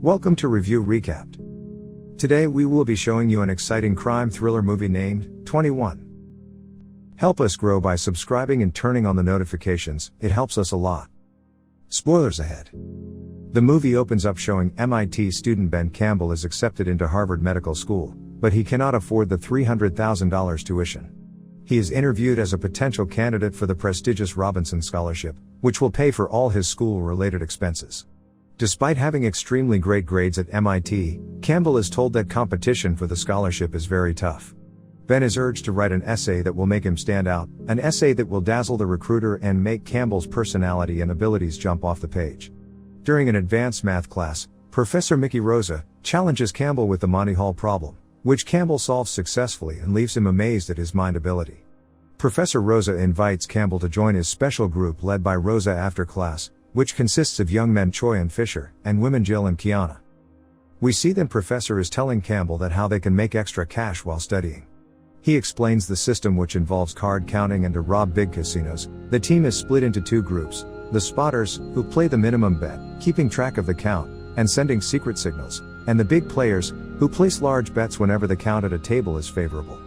Welcome to Review Recapped. Today we will be showing you an exciting crime thriller movie named 21. Help us grow by subscribing and turning on the notifications, it helps us a lot. Spoilers ahead. The movie opens up showing MIT student Ben Campbell is accepted into Harvard Medical School, but he cannot afford the $300,000 tuition. He is interviewed as a potential candidate for the prestigious Robinson Scholarship, which will pay for all his school-related expenses. Despite having extremely great grades at MIT, Campbell is told that competition for the scholarship is very tough. Ben is urged to write an essay that will make him stand out, an essay that will dazzle the recruiter and make Campbell's personality and abilities jump off the page. During an advanced math class, Professor Mickey Rosa challenges Campbell with the Monty Hall problem, which Campbell solves successfully and leaves him amazed at his mind ability. Professor Rosa invites Campbell to join his special group led by Rosa after class, which consists of young men Troy and Fisher, and women Jill and Kiana. We see that Professor is telling Campbell that how they can make extra cash while studying. He explains the system which involves card counting and to rob big casinos. The team is split into two groups, the spotters, who play the minimum bet, keeping track of the count, and sending secret signals, and the big players, who place large bets whenever the count at a table is favorable.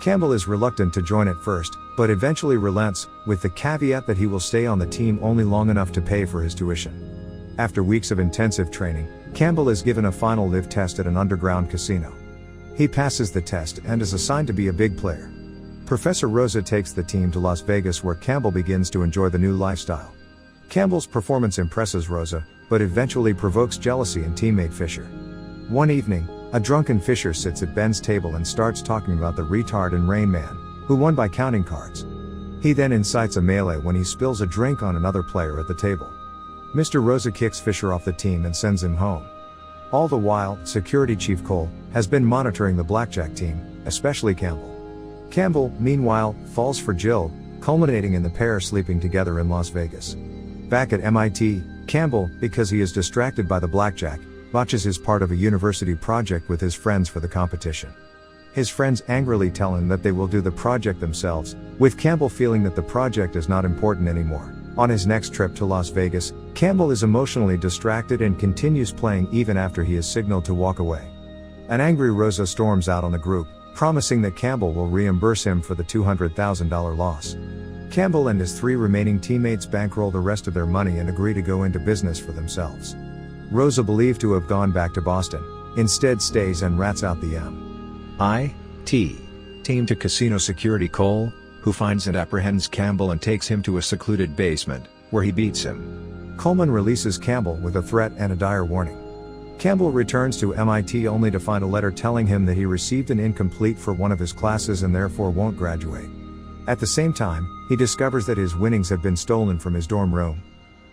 Campbell is reluctant to join at first, but eventually relents, with the caveat that he will stay on the team only long enough to pay for his tuition. After weeks of intensive training, Campbell is given a final live test at an underground casino. He passes the test and is assigned to be a big player. Professor Rosa takes the team to Las Vegas, where Campbell begins to enjoy the new lifestyle. Campbell's performance impresses Rosa, but eventually provokes jealousy in teammate Fisher. One evening, a drunken Fisher sits at Ben's table and starts talking about the retard and Rain Man, who won by counting cards. He then incites a melee when he spills a drink on another player at the table. Mr. Rosa kicks Fisher off the team and sends him home. All the while, Security Chief Cole has been monitoring the blackjack team, especially Campbell. Campbell, meanwhile, falls for Jill, culminating in the pair sleeping together in Las Vegas. Back at MIT, Campbell, because he is distracted by the blackjack, botches his part of a university project with his friends for the competition. His friends angrily tell him that they will do the project themselves, with Campbell feeling that the project is not important anymore. On his next trip to Las Vegas, Campbell is emotionally distracted and continues playing even after he is signaled to walk away. An angry Rosa storms out on the group, promising that Campbell will reimburse him for the $200,000 loss. Campbell and his three remaining teammates bankroll the rest of their money and agree to go into business for themselves. Rosa, believed to have gone back to Boston, instead stays and rats out the MIT team to casino security Cole, who finds and apprehends Campbell and takes him to a secluded basement, where he beats him. Coleman releases Campbell with a threat and a dire warning. Campbell returns to MIT only to find a letter telling him that he received an incomplete for one of his classes and therefore won't graduate. At the same time, he discovers that his winnings have been stolen from his dorm room.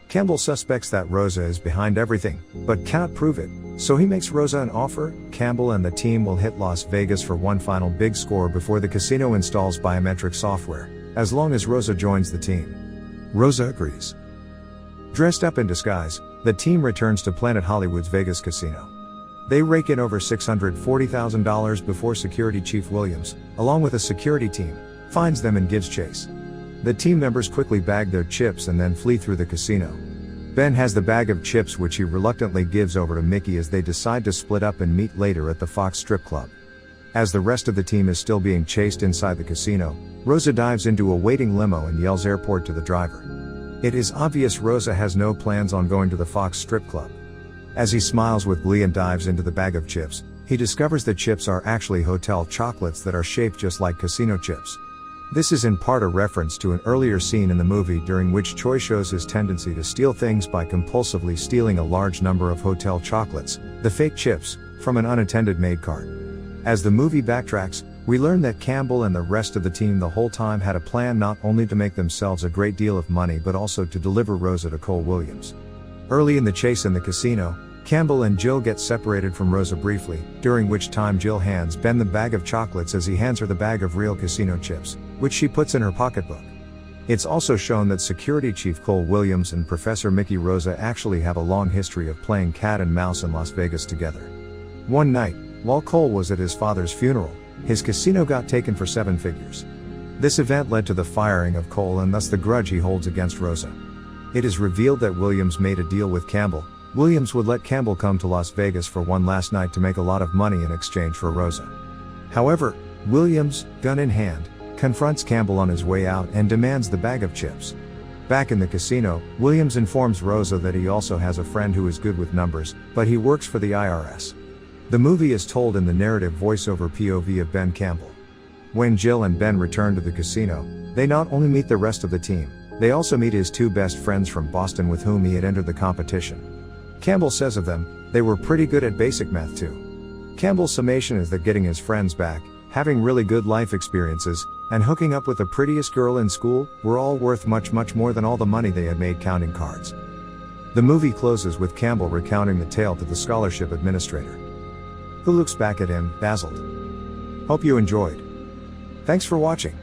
Campbell suspects that Rosa is behind everything, but cannot prove it, so he makes Rosa an offer. Campbell and the team will hit Las Vegas for one final big score before the casino installs biometric software, as long as Rosa joins the team. Rosa agrees. Dressed up in disguise, the team returns to Planet Hollywood's Vegas casino. They rake in over $640,000 before Security Chief Williams, along with a security team, finds them and gives chase. The team members quickly bag their chips and then flee through the casino. Ben has the bag of chips, which he reluctantly gives over to Mickey as they decide to split up and meet later at the Fox Strip Club. As the rest of the team is still being chased inside the casino, Rosa dives into a waiting limo and yells airport to the driver. It is obvious Rosa has no plans on going to the Fox Strip Club. As he smiles with glee and dives into the bag of chips, he discovers the chips are actually hotel chocolates that are shaped just like casino chips. This is in part a reference to an earlier scene in the movie during which Choi shows his tendency to steal things by compulsively stealing a large number of hotel chocolates, the fake chips, from an unattended maid cart. As the movie backtracks, we learn that Campbell and the rest of the team the whole time had a plan not only to make themselves a great deal of money but also to deliver Rosa to Cole Williams. Early in the chase in the casino, Campbell and Jill get separated from Rosa briefly, during which time Jill hands Ben the bag of chocolates as he hands her the bag of real casino chips, which she puts in her pocketbook. It's also shown that Security Chief Cole Williams and Professor Mickey Rosa actually have a long history of playing cat and mouse in Las Vegas together. One night, while Cole was at his father's funeral, his casino got taken for 7 figures. This event led to the firing of Cole and thus the grudge he holds against Rosa. It is revealed that Williams made a deal with Campbell, Williams would let Campbell come to Las Vegas for one last night to make a lot of money in exchange for Rosa. However, Williams, gun in hand, confronts Campbell on his way out and demands the bag of chips. Back in the casino, Williams informs Rosa that he also has a friend who is good with numbers, but he works for the IRS. The movie is told in the narrative voiceover POV of Ben Campbell. When Jill and Ben return to the casino, they not only meet the rest of the team, they also meet his two best friends from Boston with whom he had entered the competition. Campbell says of them, they were pretty good at basic math too. Campbell's summation is that getting his friends back, having really good life experiences, and hooking up with the prettiest girl in school, were all worth much more than all the money they had made counting cards. The movie closes with Campbell recounting the tale to the scholarship administrator, who looks back at him, dazzled. Hope you enjoyed. Thanks for watching.